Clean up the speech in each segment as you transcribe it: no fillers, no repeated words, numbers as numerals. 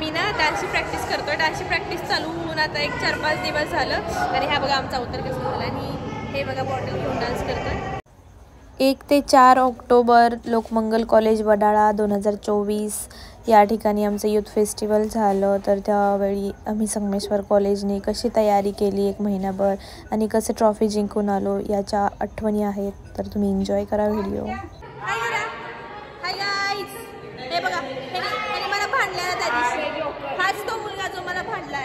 आम्ही ना डान्सची प्रॅक्टिस करतोय. डान्सची प्रॅक्टिस चालू होऊन आता एक 4-5 दिवस झालं. आणि हा बघा आमचा अवतार कसं झाला आणि हे बघा बॉटल घेऊन डान्स करतोय. 1 ते 4 ऑक्टोबर लोकमंगल कॉलेज वडाळा 2024 या ठिकाणी आमचं यूथ फेस्टिवल झालं. तर त्यावेळी आम्ही संगमेश्वर कॉलेजने कशी तयारी केली 1 महिनाभर आणि कसं ट्रॉफी जिंकून आलो याच्या आठवणी आहेत. तर तुम्ही एन्जॉय करा व्हिडिओ. हाय गाईज, हे बघा हे मला भांडला त्या दिवशी. हाच तो मुलगा जो मला भांडलाय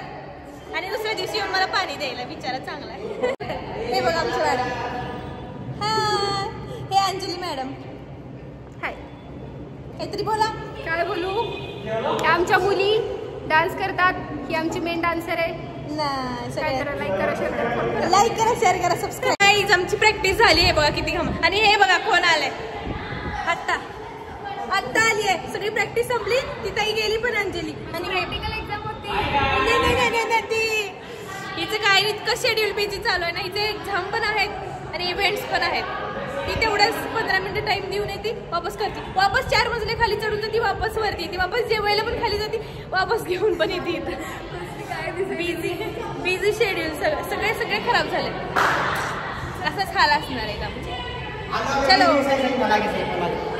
आणि दुसऱ्या दिवशी येऊन मला पाणी द्यायला बिचारा चांगला आहे. हे बघा आमची मॅडम. हाय, हे अंजली मॅडम. हाय, काहीतरी बोला. काय बोलू? आमच्या मुली डान्स करतात. ही आमची मेन डान्सर आहे. लाईक करा, शेअर करा, सबस्क्राईब. गाईज आमची प्रॅक्टिस झाली आहे बघा किती घाम. आणि हे बघा कोण आलंय आत्ता आली आहे. सगळी प्रॅक्टिस संपली. ती ताई गेली पण अंजली. आणि प्रॅक्टिकल एक्झाम होती. हिचं काय इतकं शेड्यूल बिझी चालू आहे ना. हिचे एक्झाम पण आहेत आणि इव्हेंट्स पण आहेत. ती तेवढ्याच 15 मिनिटं टाइम देऊन येते, वापस करते. वापस 4 मजले खाली चढून जाते, वापस वरती येते. वापस जेवायला पण खाली जाते, वापस घेऊन पण येते. बिझी शेड्यूल सगळे खराब झाले. असंच हाल असणार आहे का? चलो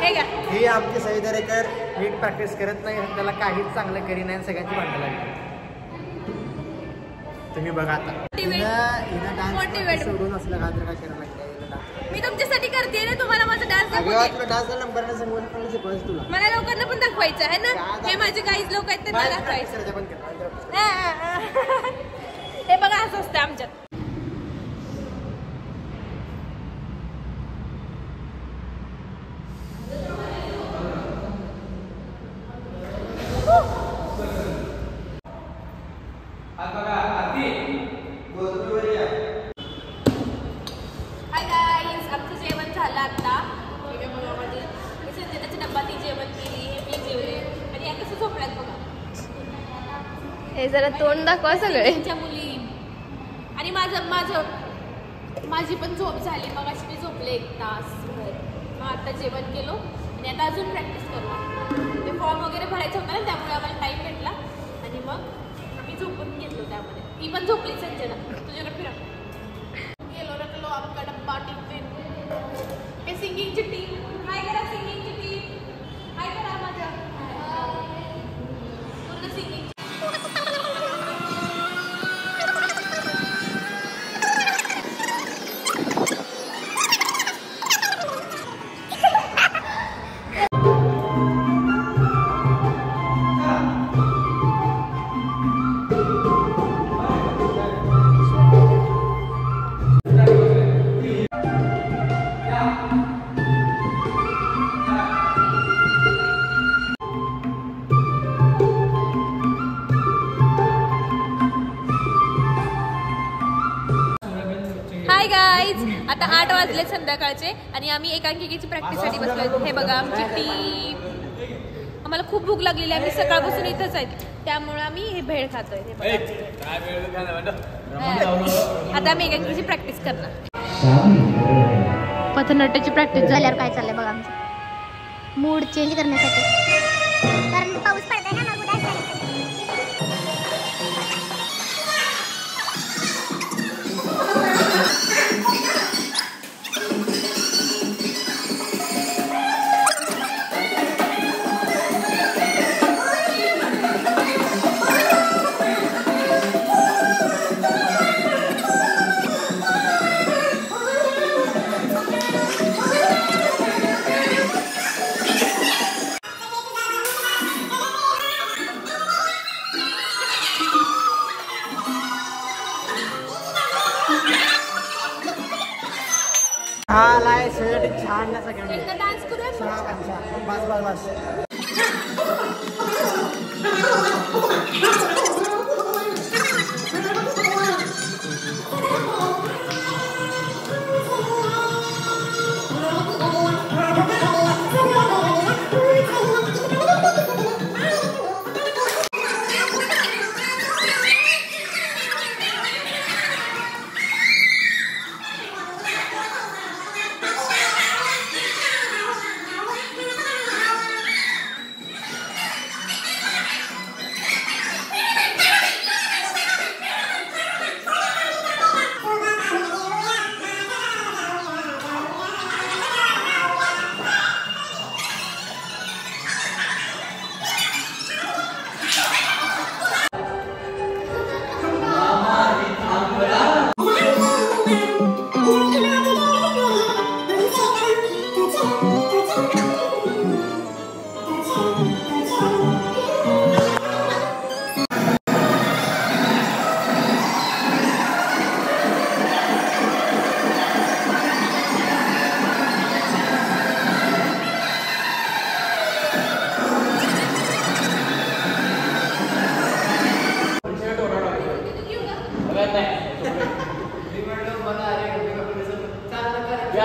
हे का हे आमचे सई दरेकर नीट प्रॅक्टिस करत नाही. त्याला काहीच चांगलं करी नाही. सगळ्यांची भांडणं लागली. तुम्ही बघा आता मोटिवेट सोडून असलं का तर काय करायला लागतं. मी तुमच्यासाठी करते ना. तुम्हाला माझा डान्स दाखवते. डान्सचा नंबर शिकवायचं तुला. मला लोकांना पण दाखवायचं आहे ना. हे माझे काहीच लोक आहेत त्यांना दाखवायचं. हे बघा असं असतं आमच्यात. हाय गाईज, आमचं जेवण झालं आता. संजनाची डब्बा ती जेवण केली, हे मी जेवले आणि या कसं झोपल्यात बघा. हे जरा तोंड दाखवा सगळे. त्यांच्या मुली आणि माझी पण झोप झाली. मग अशी मी झोपले 1 तास. मग आता जेवण केलो आणि आता अजून प्रॅक्टिस करू. ते फॉर्म वगैरे भरायचं होतं ना, त्यामुळे आम्हाला टाईम भेटला आणि मग आम्ही झोपून घेतलो. त्यामध्ये ती पण झोपली. संजना तुझ्याकडे फिरा गेलो रकलो आमचा डब्बा टिफिन. हे सिंगिंगची टीम. काय करा सिंगिंगची टीम. काय करा माझ्या पूर्ण सिंगिंग. हाय गाईज, आता 8 वाजले संध्याकाळचे आणि आम्ही एकांकिकेची प्रॅक्टिससाठी बसलो. हे बघा आमची टीम. आम्हाला खूप भूक लागलेली आहे. आम्ही सकाळपासून इथंच आहेत, त्यामुळे आम्ही हे भेळ खातोय. आता आम्ही एकांकिकेची प्रॅक्टिस करणार. पथनाट्याची प्रॅक्टिस झाल्यावर काय चाललंय बघा आमचं मूड चेंज करण्यासाठी. कारण पाऊस पडतोय ना. छान ना सगळ्यांनी डान्स करूया. बस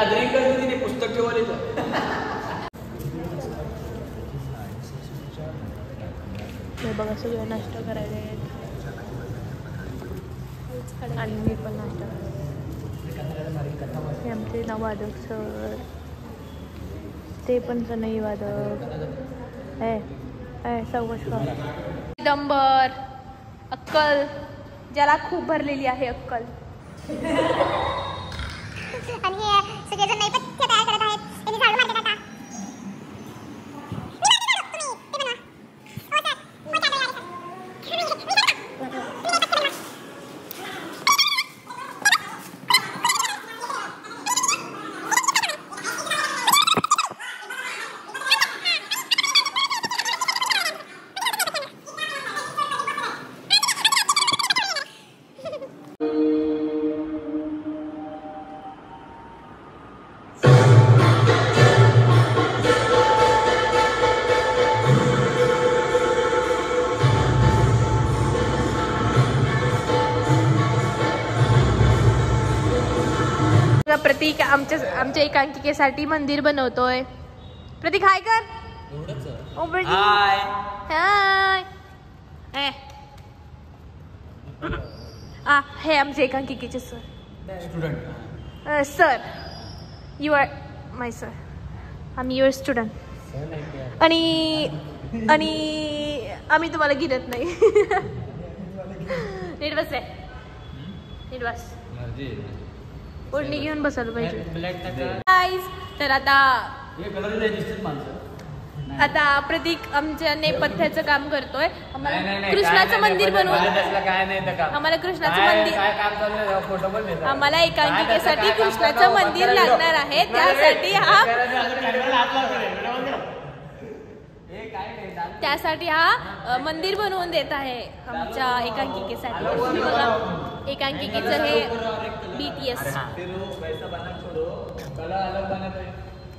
गॅदरिंग करते तिने पुस्तक ठेवलेलं. हे बघा सगळे नाश्ता करायला आहेत आणि मी पण नाश्ता हे आमचे नवादक सर ते पण सनई वादक डंबर अक्कल ज्याला खूप भरलेली आहे अक्कल. आणि हे सगळेजण नैपथ्य तयार करत आहेत. त्यांनी झाडू मारले काका. प्रतीक आमच्या एकांकिकेसाठी मंदिर बनवतोय. प्रतीक हाय कर. हाय हाय. हे आमचे एकांकिकेचे sir. Student sir you are my sir. I your student. आणि आम्ही तुम्हाला गिनत नाही. नीट बस रे. नीट बस. ओढणी घेऊन बसायला पाहिजे. तर आता प्रतीक आमच्या नेपथ्याचं काम करतोय. आम्हाला कृष्णाचं मंदिर बनवून आम्हाला एकांकिकेसाठी कृष्णाचं मंदिर लागणार आहे. त्यासाठी हा मंदिर बनवून देत आहे आमच्या एकांकिकेसाठी. एकांकिकेचं हे BTS.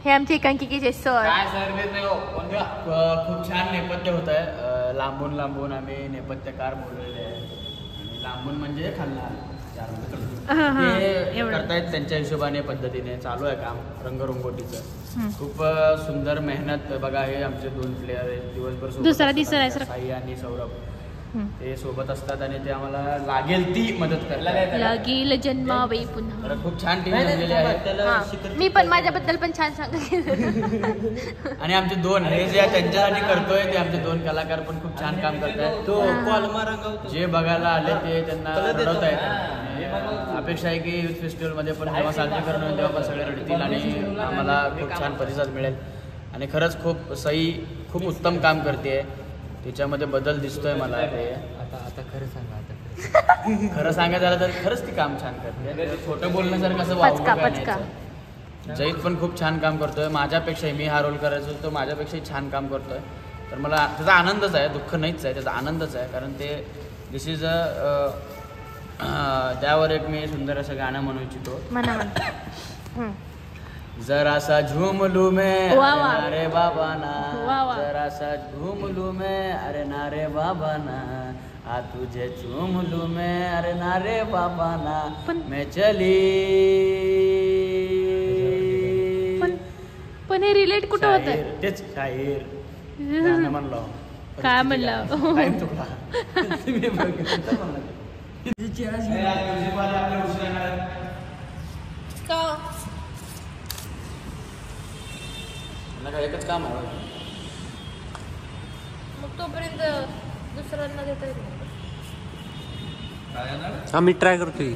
हे आमचे एकांकिकेचे सर. खूप छान नेपथ्य होत आहे. लांबून लांबून आम्ही नेपथ्यकार बोलवलेले आहे. आणि लांबून म्हणजे खाल्ला करतायत त्यांच्या हिशोबाने पद्धतीने चालू आहे काम रंगरंगोटीचं. खूप सुंदर मेहनत. बघा हे आमचे 2 प्लेयर आहेत. दिवसभर साई आणि सौरभ ते सोबत असतात आणि ते आम्हाला लागेल ती मदत करतात. लागेल जन्मावे पुन्हा. खूप छान टीम जमलेली आहे. मी पण माझ्याबद्दल पण छान सांगितलं. आणि आमचे 2 हे जे त्यांच्यासाठी करतोय ते आमचे 2 कलाकार पण खूप छान काम करतात. जे बघायला आले ते त्यांना रडवत आहेत. अपेक्षा आहे की युथ फेस्टिवलमध्ये पण जेव्हा साजरीकरण होईल तेव्हा पण सगळे रडतील आणि आम्हाला खूप छान प्रतिसाद मिळेल. आणि खरंच खूप सई खूप उत्तम काम करते. तिच्यामध्ये बदल दिसतोय मला. ते आता खरं सांगायचं झालं तर खरंच ती काम छान करते. खोटं बोलण्यासारखं असं वावगं. जैद पण खूप छान काम करतोय. माझ्यापेक्षाही मी हा रोल करायचो तो माझ्यापेक्षाही छान काम करतोय. तर मला त्याचा आनंदच आहे. दुःख नाहीच आहे. त्याचा आनंदच आहे. कारण ते दिस इज त्यावर एक मी सुंदर असं गाणं म्हणू इच्छितो. जरा सा झूम लू मैं अरे बाबा ना. जरा सा झूम लू मैं अरे नारे बाबा ना. आ तुझे झूम लू मैं अरे नारे बाबा ना. मैं चली पण हे रिलेट कुठं होतं. तेच शाहीर गाणं म्हणलो. काय म्हणलं. एकच काम आहे. मग तोपर्यंत दुसऱ्यांना देता येईल. आम्ही ट्राय करतोय.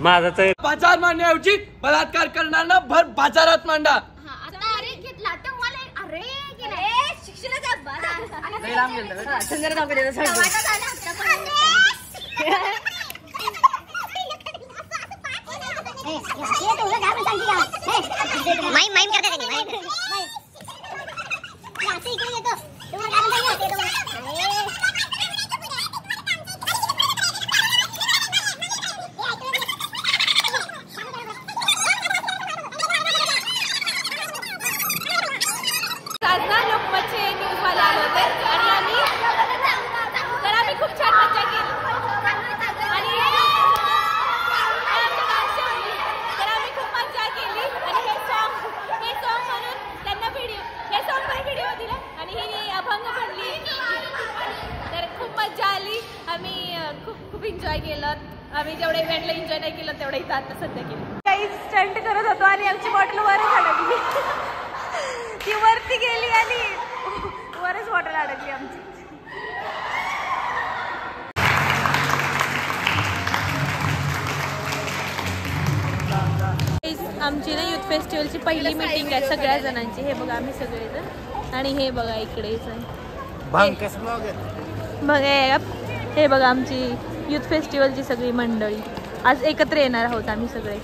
माझा तर बाजार मांडण्याऐवजी बलात्कार करणारा भर बाजारात मांडा. माइम करते थे लोकमतचे न्यूज वाले आले होते आणि आम्ही खूप छान आम्ही जेवढ्या इव्हेंटला एन्जॉय नाही केलं तेवढं इथं आता सध्या केलं. काही स्टंट करत होतो आणि आमची बॉटल वरच अडकली. ती वरती गेली आणि वरच बॉटल अडकली आमची. आमची ना युथ फेस्टिवलची पहिली मीटिंग आहे सगळ्या जणांची. हे बघा आम्ही सगळेजण आणि हे बघा इकडेच बघा. हे बघा आमची युथ फेस्टिवलची सगळी मंडळी आज एकत्र येणार आहोत आम्ही सगळे.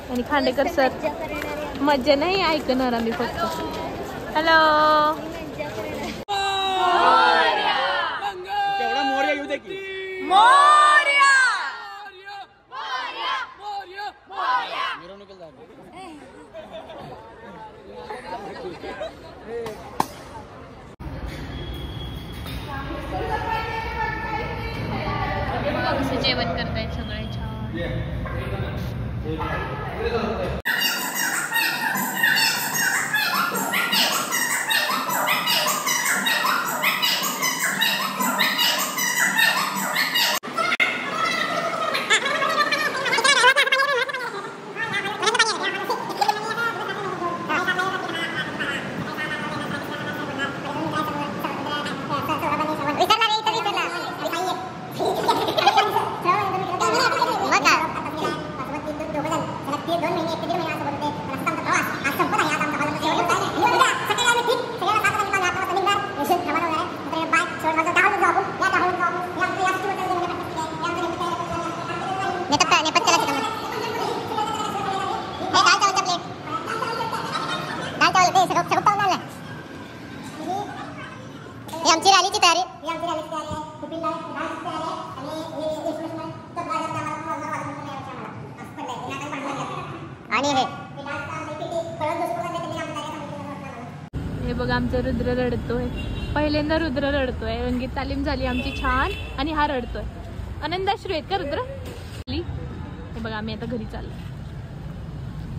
आणि खांडेकर सर मज्जा नाही ऐकणार आम्ही फक्त. हॅलो जेवण करतायत सगळे छान. आमची रॅलीची तयारी आणि हे बघा आमचा रुद्र रडतोय. पहिल्यांदा रुद्र रडतोय. रंगीत तालीम झाली आमची छान आणि हा रडतोय. आनंदाश्रू आहेत का रुद्र? हे बघा आम्ही आता घरी चाललो.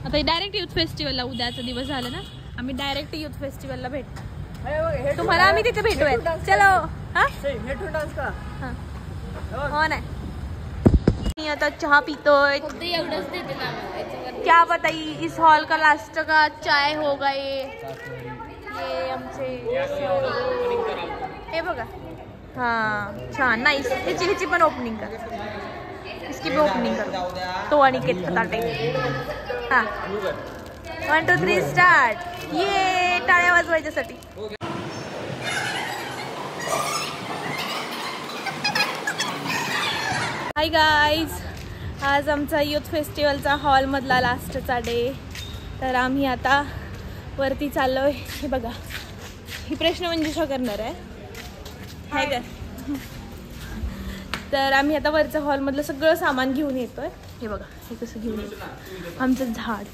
आता डायरेक्ट युथ फेस्टिवलला उद्याचा दिवस झाला ना आम्ही डायरेक्ट युथ फेस्टिवलला भेटतो. तुम्हाला आम्ही तिथे भेटूया. चलो हो नाही. मी आता चहा पितोय. क्या बताई इस हॉल का लास्ट का चाय होगा ये आमचे हे बघा. हाँ छान नाईस. ह्याची पण ओपनिंग कर. इसकी भी ओपनिंग कर. तो अनिकेत खताटे. हाँ 1 2 3 स्टार्ट. ये टाळ्या वाजवायच्यासाठी. Hi guys. आज आमचा युथ फेस्टिवलचा हॉलमधला लास्टचा डे. तर आम्ही आता वरती चाललोय. हे बघा ही प्रश्नमंजुषा करणार आहे हाय का. तर आम्ही आता वरच्या हॉलमधलं सगळं सामान घेऊन येतोय. हे बघा हे कसं घेऊन येतो आमचं झाड.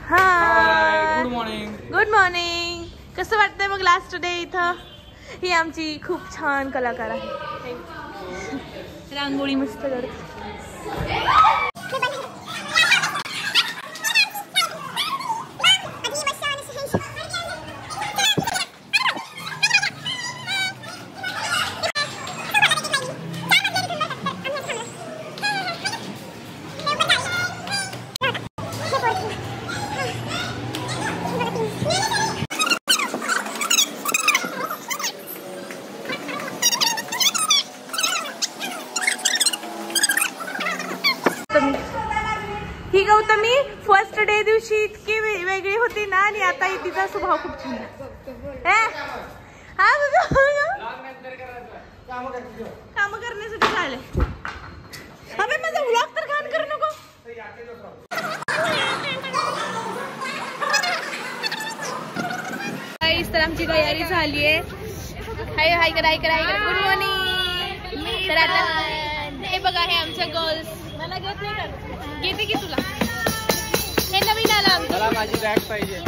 Hi good morning. कसं वाटतंय मग लास्ट डे इथं. ही आमची खूप छान कलाकार आहे. रांगोळी मस्त करते. ही गौतमी फर्स्ट डे दिवशी इतकी वेगळी होती ना आणि आता तिचा स्वभाव खूप छान आहे. काम करण्यासाठी झाले. अबे माझा व्लॉग तर घाण करू नको. तर आमची तयारी झाली आहे. हाय हाय करा हाय करा हाय करा. Good morning. तर आता हे बघा हे आमच्या गर्ल्स. मला घेत नाही का घेते की तुला. हे नवीन आलं आमचं. माझी बॅग पाहिजे.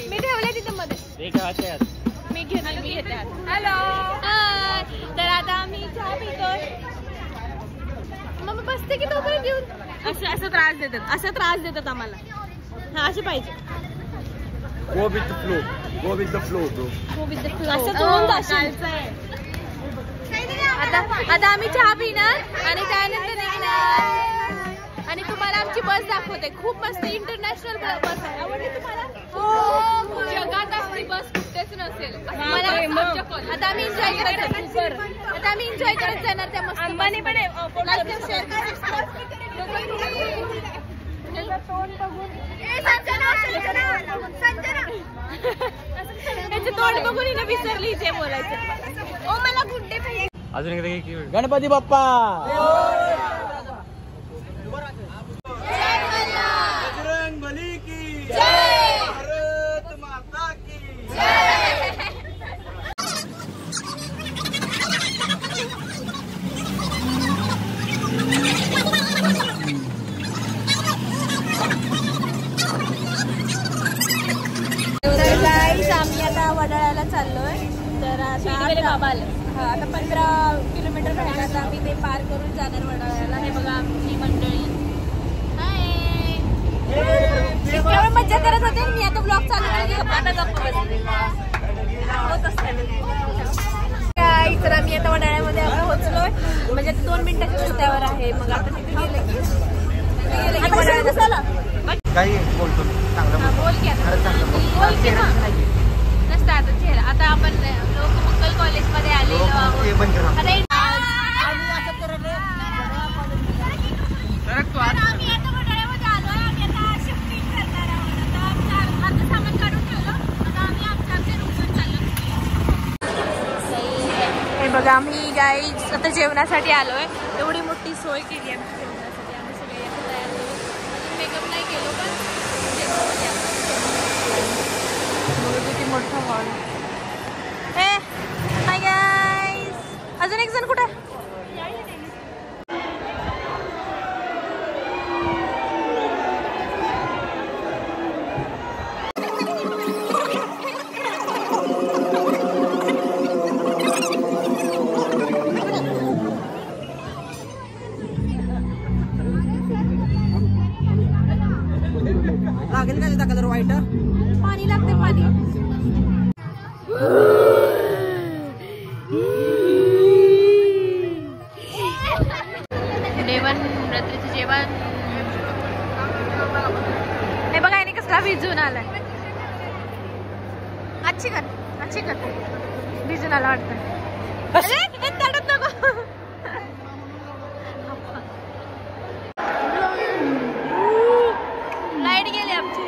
मी ठेवले तिथं मध्ये. मी घेते. Hello hi. तर आता आम्ही चहा पितोय. मग बसते की तोपर्यंत घेऊन. असं त्रास देतात आम्हाला. हा असे पाहिजे. Go with the flow. Go with the flow, bro. असं तुम्ही आता आम्ही चहा पिणार आणि त्यानंतर निघणार आणि तुम्हाला आमची बस दाखवते. खूप मस्त इंटरनॅशनल बस आहे. आवडली तुम्हाला? हो, जगात असली बस कुठेच नसेल. आता आम्ही एन्जॉय करायचं. आता आम्ही एन्जॉय करत जाणार त्या मस्त. अंबानी पण त्याचं तोंड बघून हिने विसरली जे बोलायचं. ओ मला गुड्डे पाहिजे. अजून एकदा गणपती बाप्पा बजरंग बली की जय, भारत माता की जय. आम्ही आता वडाळ्याला चाललोय. तर आता 15 किलोमीटर राहिला तर आम्ही ते पार करून जाणार वडाळ्याला. हे बघा आमची मंडळी केवळ मज्जा करत होते. मी आता ब्लॉग चालू केली. तर आम्ही आता वडाळ्यामध्ये पोहोचलोय. म्हणजे 2 मिनिटाच्या रस्त्यावर आहे. मग आता तिथे गेले काही बोलतो बोल की आता आपण लोकमंगल कॉलेजमध्ये आलेलो आहोत. आम्ही आता वडाळ्यामध्ये आलोय. आम्ही आता शिफ्टिंग करणार आहोत. आता आमचं सामान काढून ठेवलं. आता आम्ही आमच्या रूमवर चाललो. हे बघा आम्ही गाईज आता जेवणासाठी आलोय. एवढी मोठी सोय केली आमची जेवणासाठी. आम्ही सगळे आता तयार झालो. मेकअप नाही केलो पण किती मोठा हॉल. Hi guys. अजून एक जण कुठे? लागेल का टाका जर वाईट पाणी लागते पाणी. जेवण रात्रीचं जेवण. हे बघा याने कसला भिजून आलाय. अच्छी कर भिजून आला वाटतं. लाईट गेली आमची.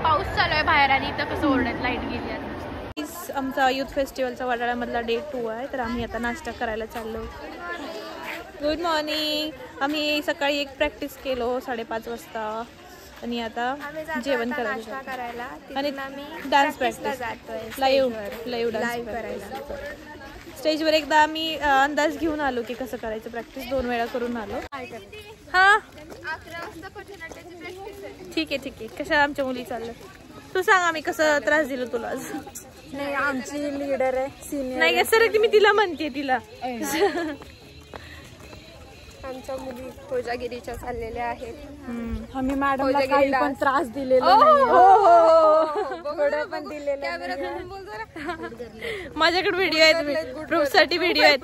पाऊस चालू आहे बाहेर आणि इथं कसं ओरडत लाईट गेली. आता आमचा युथ फेस्टिवलचा वडाळ्यामधला डे 2 आहे. तर आम्ही आता नाश्ता करायला चाललो. Good morning. आम्ही सकाळी एक प्रॅक्टिस केलो 5:30 वाजता आणि आता जेवण करायला आणि डान्स प्रॅक्टिस लाईव्ह डान्स करायला. स्टेजवर एकदा आम्ही अंदाज घेऊन आलो की कसं करायचं. प्रॅक्टिस 2 वेळा करून आलो. हा ठीक आहे. कशा आमच्या मुली चाललं तू सांग. आम्ही कसं त्रास दिलो तुला आज? नाही आमची लीडर आहे सिनियर. नाही सर की मी तिला म्हणते तिला. आमच्या मुली कोजागिरीच्या चाललेल्या आहेत. आम्ही मॅडमला काही पण त्रास दिलेला पण दिलेलं. माझ्याकडे व्हिडिओ आहेत. प्रूफसाठी व्हिडिओ आहेत.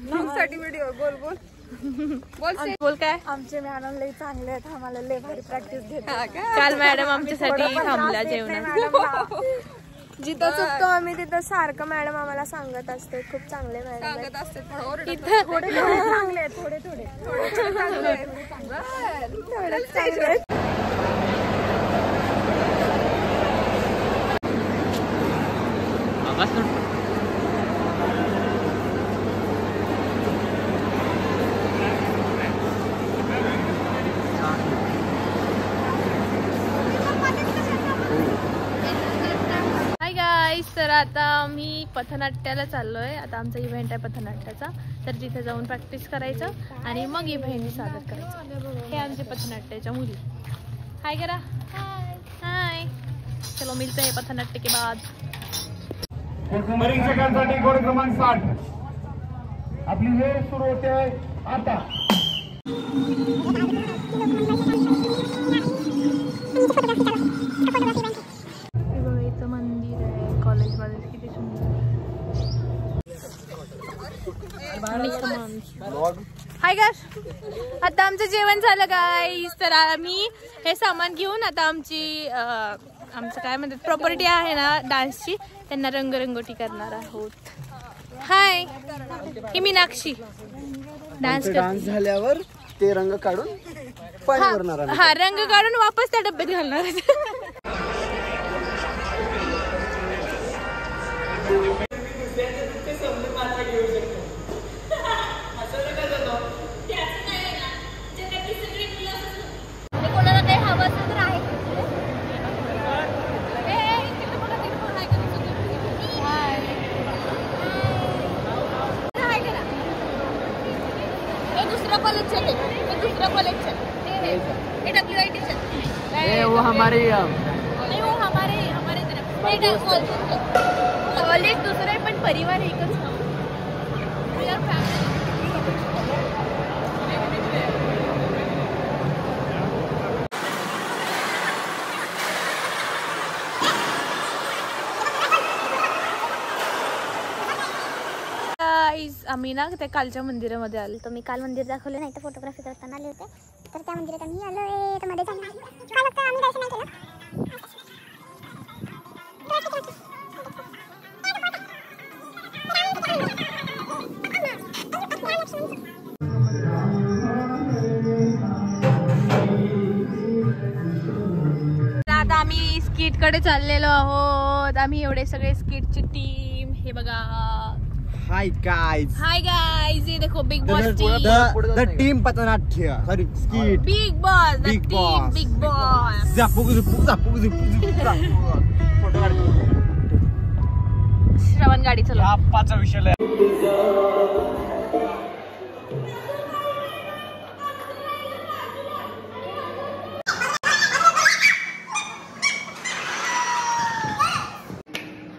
प्रूफसाठी व्हिडिओ. बोल काय. आमचे मॅडम लई चांगले आहेत. आम्हाला लई भारी प्रॅक्टिस घेतात. काल मॅडम आमच्यासाठी थांबल्या जेवणात. जिथं चुकतो आम्ही तिथं सारखं मॅडम आम्हाला सांगत असते. खूप चांगले मॅडम असते. थोडे चांगले थोडे चांगले. तर आता आम्ही पथनाट्याला चाललोय. आता आमचा इव्हेंट आहे पथनाट्याचा. तर तिथे जाऊन प्रॅक्टिस करायचं आणि मग इव्हेंट सादर करायचं. हे आमचे पथनाट्याच्या मुली. हाय करा. हाय. चलो मिलते हैं पथनाट्य के बाद. परीक्षकांसाठी कोड क्रमांक 60 आपली वेळ सुरू होते आता. इथं मंदिर आहे कॉलेजमध्ये, किती सुंदर. हाय गाइस, आता आमचं जेवण झालं गाईस. तर आम्ही हे सामान घेऊन आता आमचं काय म्हणतात प्रॉपर्टी आहे ना डान्सची, त्यांना रंगरंगोटी करणार आहोत. हाय, ही मीनाक्षी डान्स झाल्यावर ते रंग काढून पाणी भरणार. हा, रंग काढून वापस त्या डब्यात घालणार. कोणाला काही हवं असेल तर आहे. वो हमारे कॉलेज दुसरं आहे पण परिवार एकच. आम्ही ना त्या कालच्या मंदिरामध्ये आलो. तुम्ही काल मंदिर दाखवलं नाही तर फोटोग्राफी करताना आले होते, तर त्या मंदिरात आम्ही आलोय. तर मध्ये जाणार काल फक्त आम्ही दर्शन नाही केलं. आता आम्ही स्कीट कडे चाललेलो आहोत. आम्ही एवढे सगळे स्कीटची टीम. हे बघा. Hi guys. हाय गाइस, ये देखो big boss team. The team पथनाट्य, sorry skit. Big boss, the Big team Boss. Big boss. Shravan गाडी चला. हा 5 विषय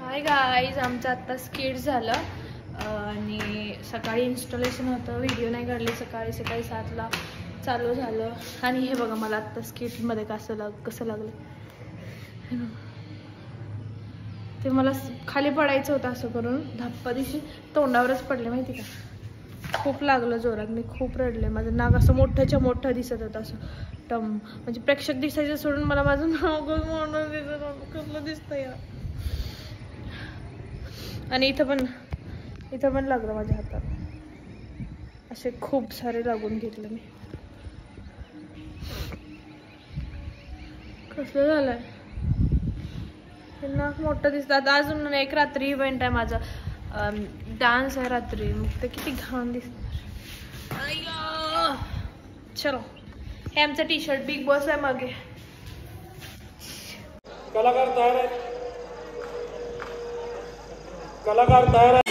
हाय गाईज, आमचं आत्ता स्किट झालं आणि सकाळी इन्स्टॉलेशन होतं. व्हिडिओ नाही काढले. सकाळी 7ला चालू झालं. आणि हे बघा मला आत्ता स्किटमध्ये कसं लागलं ते. मला खाली पडायचं होतं असं करून. धप्पा दिवशी तोंडावरच पडले माहिती का. खूप लागलं जोरात. मी खूप रडले. माझं नाक असं मोठ्याच्या मोठं दिसत होतं असं टम. म्हणजे प्रेक्षक दिसायचं सोडून मला माझं नाक मोठं दिसत होतं. कसलं दिसतं यार. आणि इथं पण लागलं माझ्या हातात. असे खूप सारे लागून घेतले मी. कसलं झालंय. हे नाक मोठं दिसतात. अजून एक रात्री इव्हेंट आहे माझा. डान्स आहे रात्री. मग ते किती घाण दिसणार. अय्या. चलो, हे आमचं टी शर्ट बिग बॉस आहे मागे. कलाकार तयार आहेत. कलाकार तयार आहे.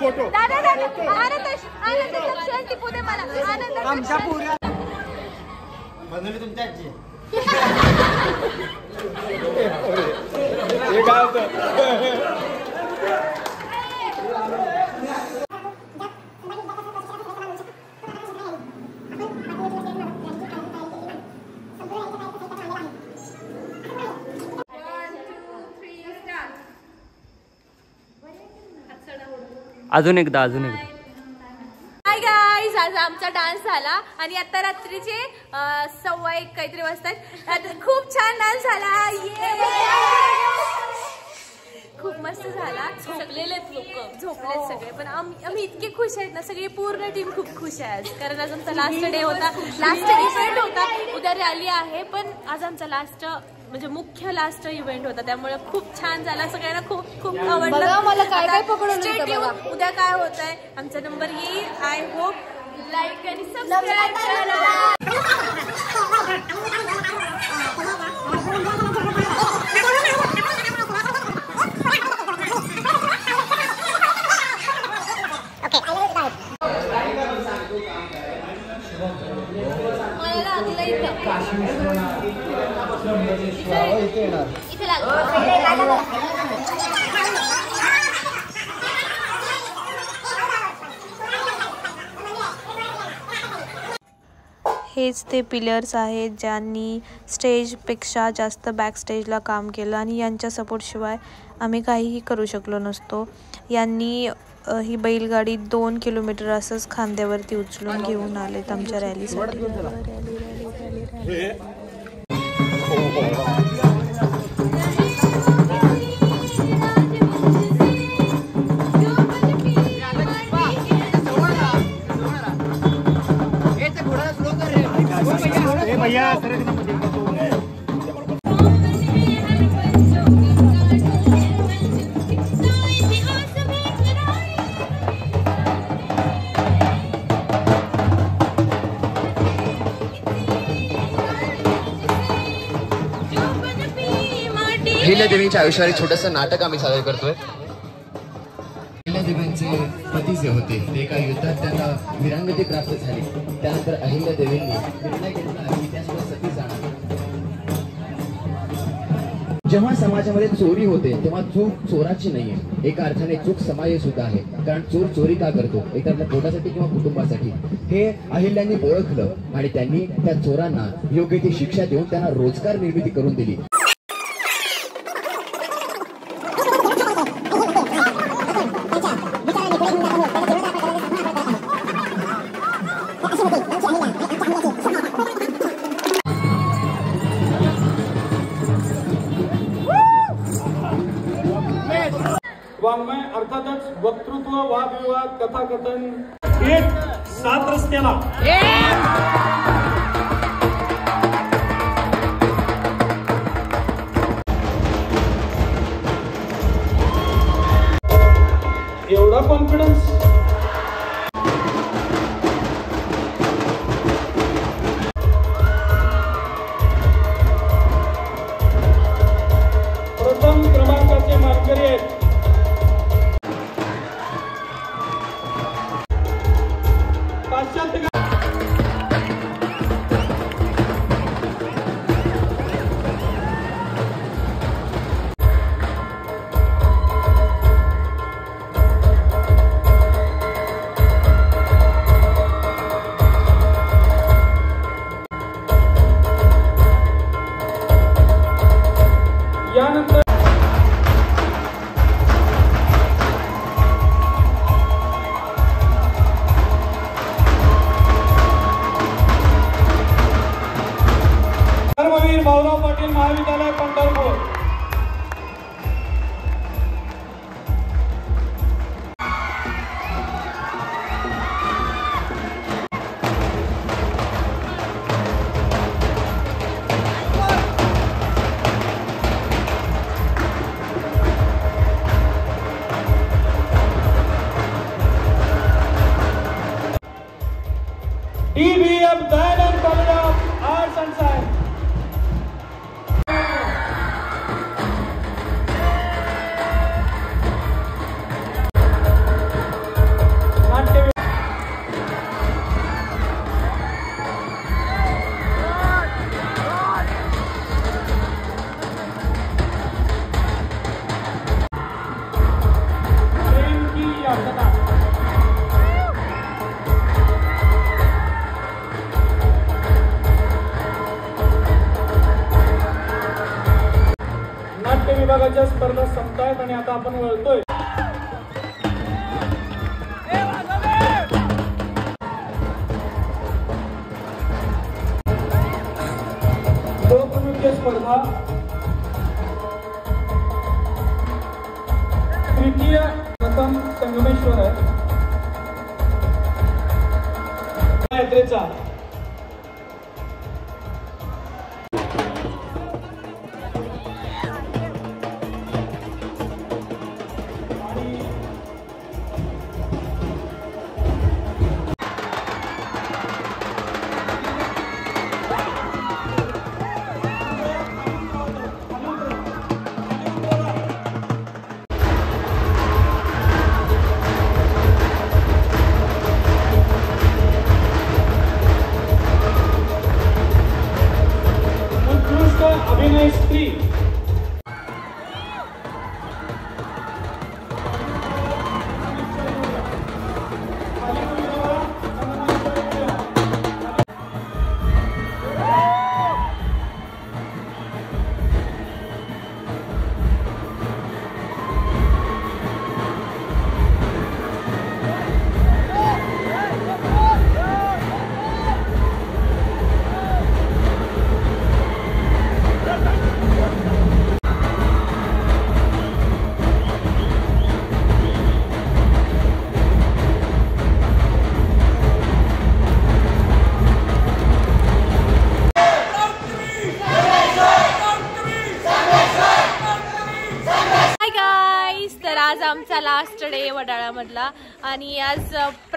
फोटो आमच्या पुऱ्या बनवली तुमच्या आजी. हे काय होतं. अजून एकदा. हाय गाईज, आज आमचा डान्स झाला आणि आता रात्रीचे 1:15 काहीतरी वाजतात. खूप छान डान्स झाला. खूप मस्त झाला. झोपलेलेत लोक, झोपलेत सगळे. पण आम्ही इतके खुश आहेत ना. सगळी पूर्ण टीम खूप खुश आहे आज. कारण आज आमचा लास्ट डे होता. लास्ट इव्हेंट होता. उद्या रॅली आहे पण आज आमचा लास्ट म्हणजे मुख्य लास्ट इव्हेंट होता. त्यामुळे खूप छान झाला. सगळ्यांना खूप खूप आवडलं. मला काय पकडून उद्या काय होत आहे. आमचा नंबर येईल. आय होप लाईक आणि सबस्क्राईब करा. मला लागलं इथं. हेच ते पिलर्स आहेत ज्यांनी स्टेजपेक्षा जास्त बॅक स्टेजला काम केलं आणि यांच्या सपोर्टशिवाय आम्ही काहीही करू शकलो नसतो. यांनी ही बैलगाडी 2 किलोमीटर असंच खांद्यावरती उचलून घेऊन आलेत आमच्या रॅलीसाठी. अहिल्यादेवींच्या आयुष्यावर एक छोटंसं नाटक आम्ही सादर करतोय. अहिल्यादेवींचे पती जे होते ते एका युद्धात त्यांना वीरांगती प्राप्त झाली. त्यानंतर अहिल्यादेवींनी निर्णय घेतला की त्या सती जाणार. जेव्हा समाजामध्ये चोरी होते तेव्हा चूक चोराची नाहीये, एका अर्थाने चूक समाज सुद्धा आहे. कारण चोर चोरी का करतो, एक आपल्या पोटासाठी किंवा कुटुंबासाठी. हे अहिल्यांनी ओळखलं आणि त्यांनी त्या चोरांना योग्य ती शिक्षा देऊन त्यांना रोजगार निर्मिती करून दिली. वाङ्मय अर्थातच वक्तृत्व, वादविवाद, कथाकथन, 7 रस्त्याला एवढा कॉन्फिडन्स. प्रथम क्रमांकाचे मानकरी आहेत. यानंतर धर्मवीर भाऊराव पाटील महाविद्यालय Pandharpur. DBM Dayland College of Arts and Science. विभागाच्या स्पर्धा संपतायत आणि आता आपण वळतोय लोकनृत्य स्पर्धा. तृतीय प्रथम संगमेश्वर आहे यात्रेचा. गाईज, तर आज आमचा लास्ट डे वडाळ्यामधला आणि आज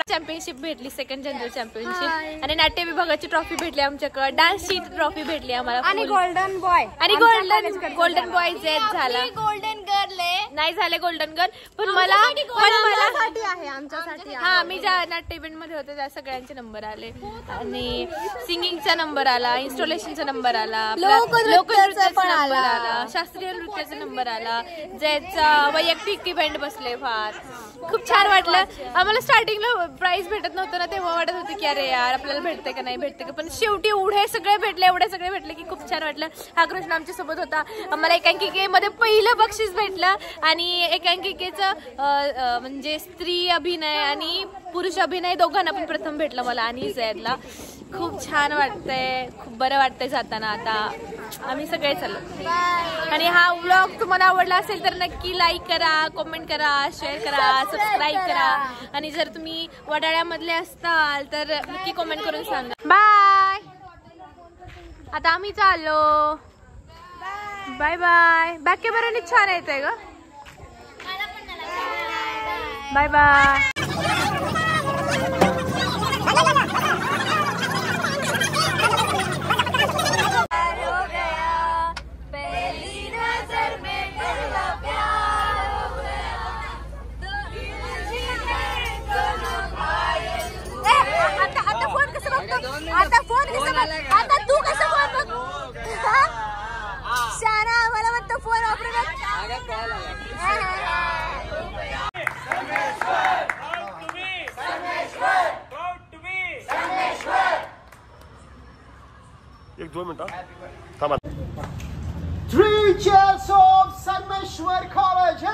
चॅम्पियनशिप भेटली, सेकंड जनरल चॅम्पियनशिप आणि नाट्य विभागाची ट्रॉफी भेटली आमच्याकडे, डान्सची ट्रॉफी भेटली आम्हाला आणि गोल्डन बॉय आणि गोल्डन बॉय जेट झाला. गोल्डन गर्ल नाही झाले गोल्डन गर्ल, पण मला आहे आमच्यासाठी. हा, मी ज्या नाट्य इव्हेंट मध्ये होते त्या सगळ्यांचे नंबर आले आणि सिंगिंगचा नंबर आला, इन्स्टॉलेशनचा नंबर आला, लोकनृत्याचा नंबर आला, शास्त्रीय नृत्याचा नंबर आला, ज्याचा वैयक्तिक इव्हेंट बसले. फार खूप छान वाटलं आम्हाला. स्टार्टिंगला प्राइज भेटत नव्हतं ना, तेव्हा वाटत होतं की अरे यार आपल्याला भेटते का नाही भेटते का, पण शेवटी एवढे सगळे भेटले की खूप छान वाटलं. हा कृष्ण आमच्या सोबत होता. आम्हाला एकांकिकेमध्ये पहिलं बक्षीस भेटलं आणि एकांकिकेचं म्हणजे स्त्री अभिनय आणि पुरुष अभिनय दोघांना पण प्रथम भेटलं मला आणि झैदला. खूप छान वाटतंय, खूप बरं वाटतंय जाताना. आता आम्ही सगळे चाललो आणि हा व्लॉग तुम्हाला आवडला असेल तर नक्की लाईक करा, कमेंट करा, शेअर करा, सबस्क्राईब करा आणि जर तुम्ही वडाळ्यामधले असताल तर नक्की कमेंट करून सांगा. बाय. आता आम्ही चाललो. Bye bye. बॅक कॅमेराने छान येतंय ग. Bye bye. आता फोन कसं आता तू कसं फोन बघ शाना आम्हाला म्हणतो फोन वापरू एक 2 मिनिटं थांबा. 3 cheers of Sanmeshwar College.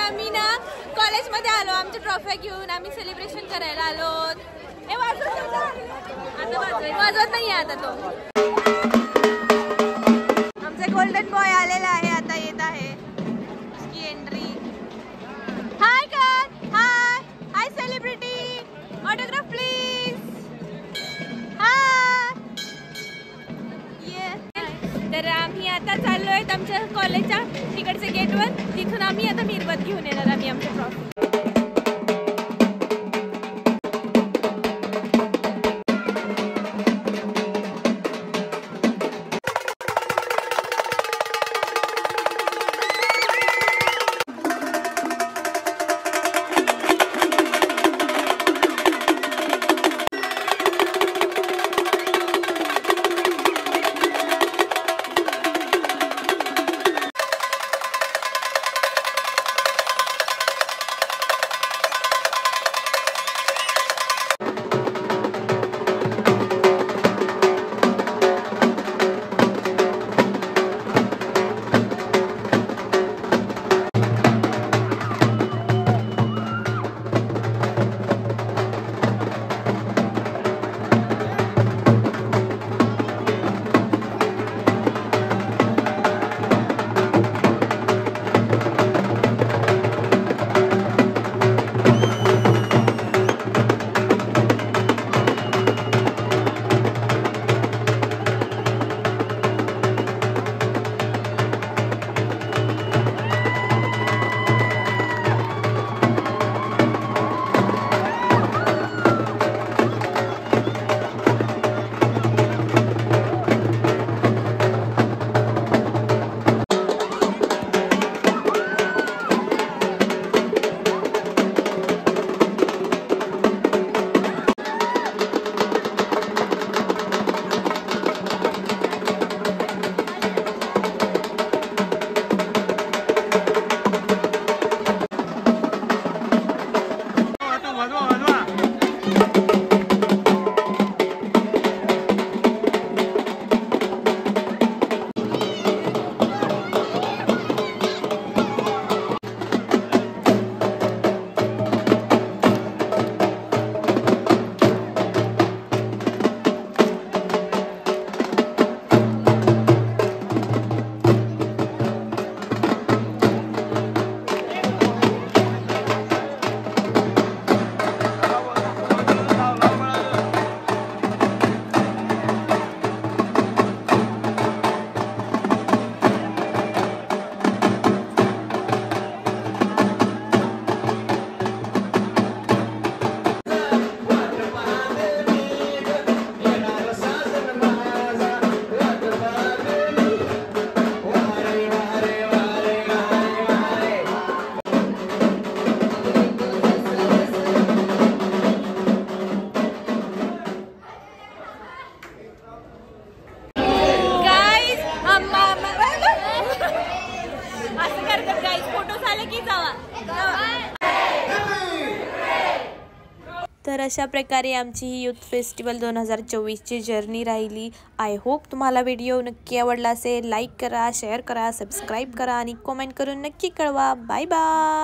आम्ही ना कॉलेजमध्ये आलो, आमच्या ट्रॉफ्या घेऊन आम्ही सेलिब्रेशन करायला आलो. हे वाजवत नाही आता तो. आमचा गोल्डन बॉय आलेला आहे, आता येत आहे इसकी एंट्री. हाय कर, हाय हाय सेलिब्रिटी, ऑटोग्राफ प्लीज. हाय. तर आम्ही आता चाललोय आमच्या कॉलेजच्या तिकडच्या गेटवर, तिथून आम्ही आता मीरबत घेऊन येणार आम्ही आमच्या ट्रॉफी. तर अशा प्रकारे आमची ही यूथ फेस्टिवल 2024ची जर्नी राहिली. आय होप तुम्हाला व्हिडिओ नक्की आवडला असेल. लाईक करा, शेअर करा, सबस्क्राईब करा आणि कमेंट करून नक्की कळवा. Bye bye.